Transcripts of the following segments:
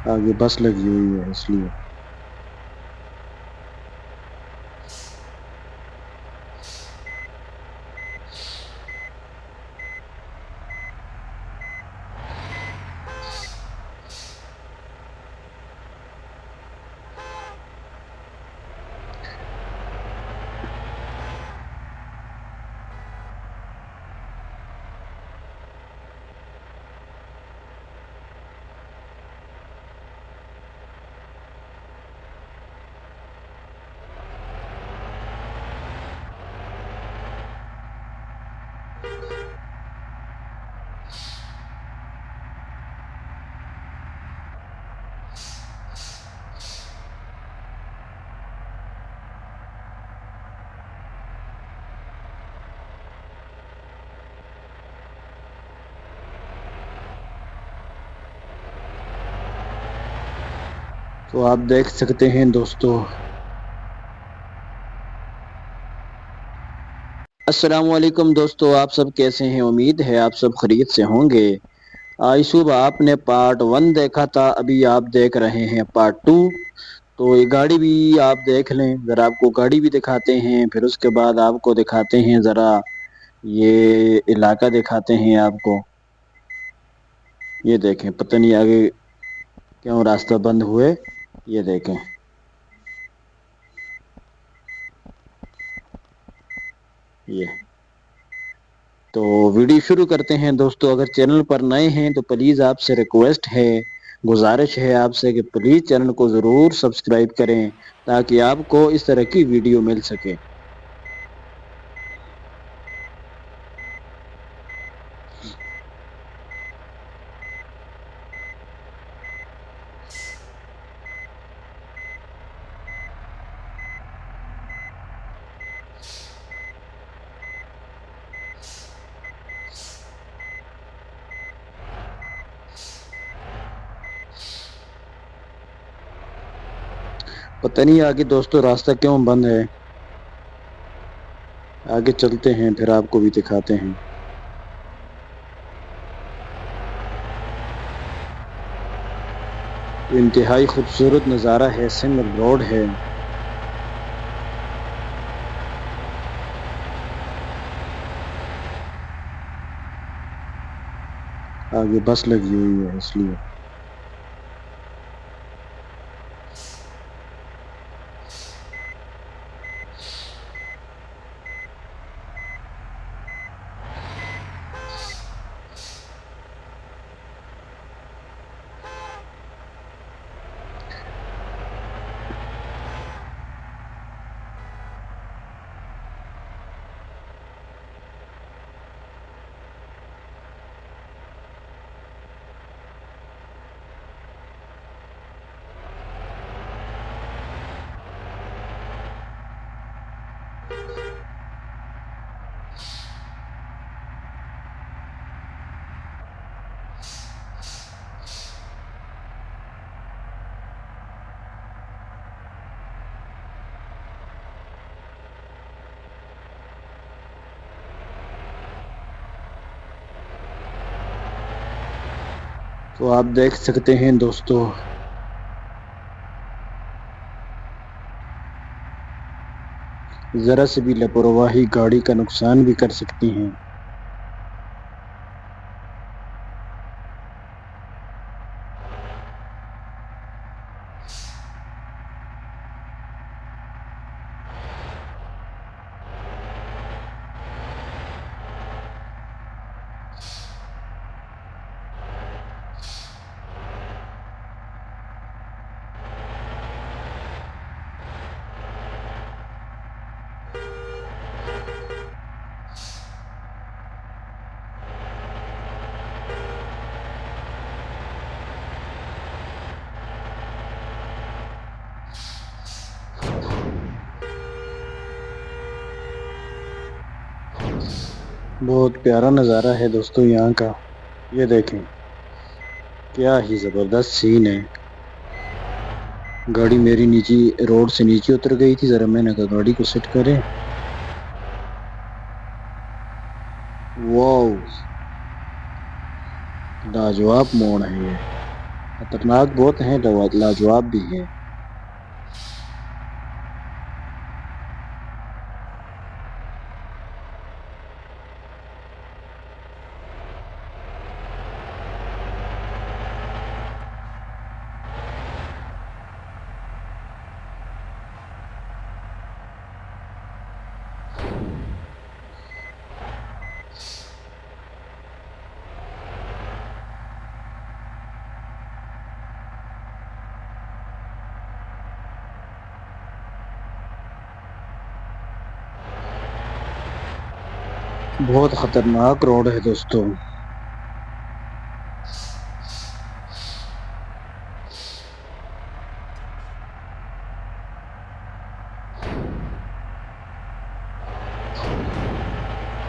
आगे बस लगी हुई है इसलिए। तो आप देख सकते हैं दोस्तों। अस्सलामुअलैकुम दोस्तों, आप सब कैसे हैं? उम्मीद है आप सब खैरियत से होंगे। आज सुबह आपने पार्ट 1 देखा था, अभी आप देख रहे हैं पार्ट 2। तो ये गाड़ी भी आप देख लें, ज़रा आपको गाड़ी भी दिखाते हैं, फिर उसके बाद आपको दिखाते हैं ज़रा ये इलाका दिखाते हैं आपको। ये देखें, पता नहीं आगे क्यों रास्ता बंद हुए। ये देखें, ये तो वीडियो शुरू करते हैं दोस्तों। अगर चैनल पर नए हैं तो प्लीज़ आपसे रिक्वेस्ट है, गुजारिश है आपसे कि प्लीज़ चैनल को ज़रूर सब्सक्राइब करें ताकि आपको इस तरह की वीडियो मिल सके। पता नहीं आगे दोस्तों रास्ता क्यों बंद है। आगे चलते हैं फिर आपको भी दिखाते हैं। इंतहाई खूबसूरत नज़ारा है, सिंगल रोड है। आगे बस लगी हुई है इसलिए। तो आप देख सकते हैं दोस्तों, ज़रा से भी लापरवाही गाड़ी का नुकसान भी कर सकती हैं। बहुत प्यारा नज़ारा है दोस्तों यहाँ का। ये देखें, क्या ही ज़बरदस्त सीन है। गाड़ी मेरी नीचे रोड से नीचे उतर गई थी, ज़रा मैंने कहा गाड़ी को सेट करें। वाओ, लाजवाब मोड़ है ये। खतरनाक बहुत हैं, लाजवाब भी है। बहुत खतरनाक रोड है दोस्तों।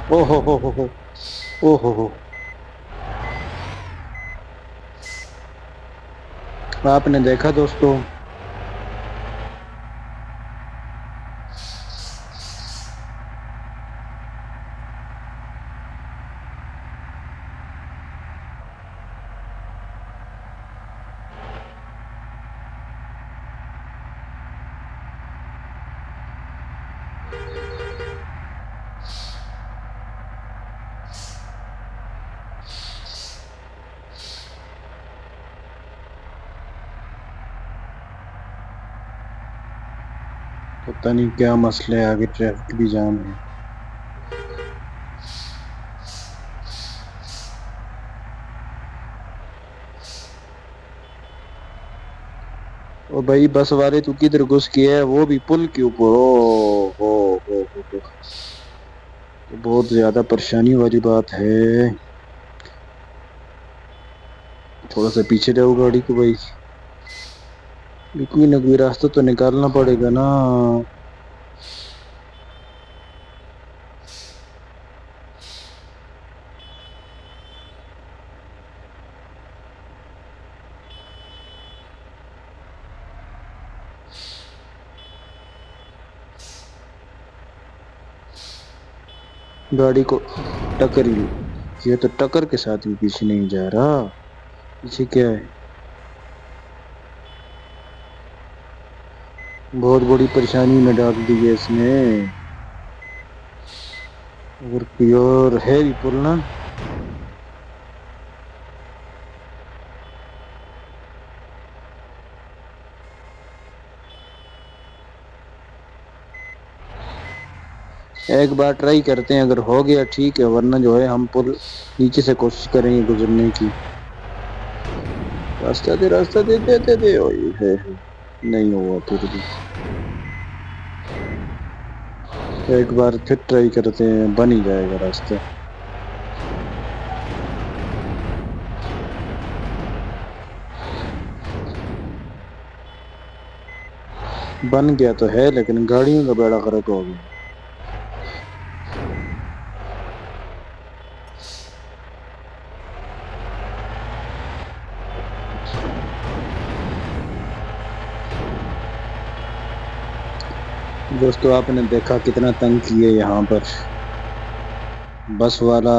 ओहो हो। ओहो हो। आपने देखा दोस्तों, पता नहीं क्या मसला है, आगे ट्रैफिक भी जाम है। ओ भाई बस वाले, तू किधर घुस गया है, वो भी पुल के ऊपर। हो। तो बहुत ज्यादा परेशानी वाली बात है। थोड़ा सा पीछे जाओ गाड़ी को भाई, कोई ना कोई रास्ता तो निकालना पड़ेगा ना। गाड़ी को टक्कर ही, ये तो टक्कर के साथ भी पीछे नहीं जा रहा। पीछे क्या है, बहुत बड़ी परेशानी में डाल दी है इसने। और प्योर है भी पुल ना। एक बार ट्राई करते हैं, अगर हो गया ठीक है, वरना जो है हम पुल नीचे से कोशिश करेंगे गुजरने की। रास्ता दे दे दे दे, ओए है। नहीं हुआ फिर भी, एक बार फिर ट्राई करते हैं, बन ही जाएगा रास्ता। बन गया तो है, लेकिन गाड़ियों का बेड़ा गर्क हो गया। दोस्तों आपने देखा कितना तंग किए यहाँ पर। बस वाला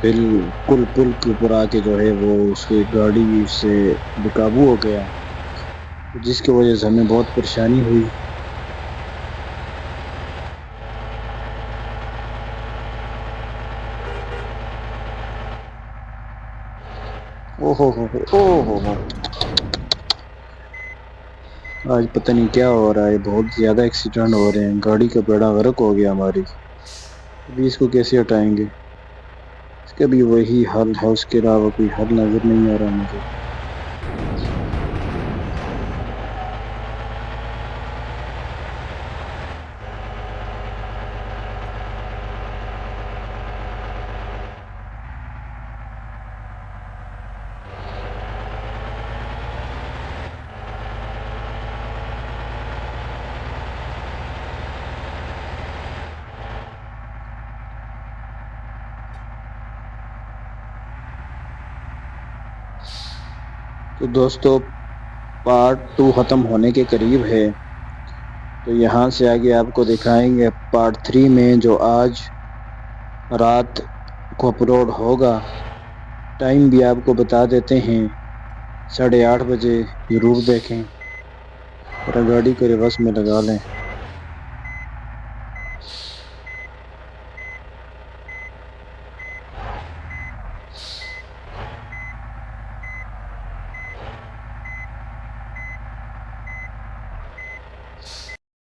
बिल्कुल पुल के ऊपर आके जो है वो उसकी गाड़ी से बेकाबू हो गया, जिसकी वजह से हमें बहुत परेशानी हुई। ओहो हो। आज पता नहीं क्या हो रहा है, बहुत ज्यादा एक्सीडेंट हो रहे हैं, गाड़ी का बेड़ा गर्क हो गया हमारी। अभी इसको कैसे हटाएंगे, इसका भी वही हल है, उसके अलावा कोई हल नजर नहीं आ रहा मुझे। तो दोस्तों पार्ट 2 खत्म होने के करीब है, तो यहाँ से आगे आपको दिखाएंगे पार्ट 3 में, जो आज रात को अपलोड होगा। टाइम भी आपको बता देते हैं, 8:30 बजे ज़रूर देखें। जरा गाड़ी को रिवर्स में लगा लें।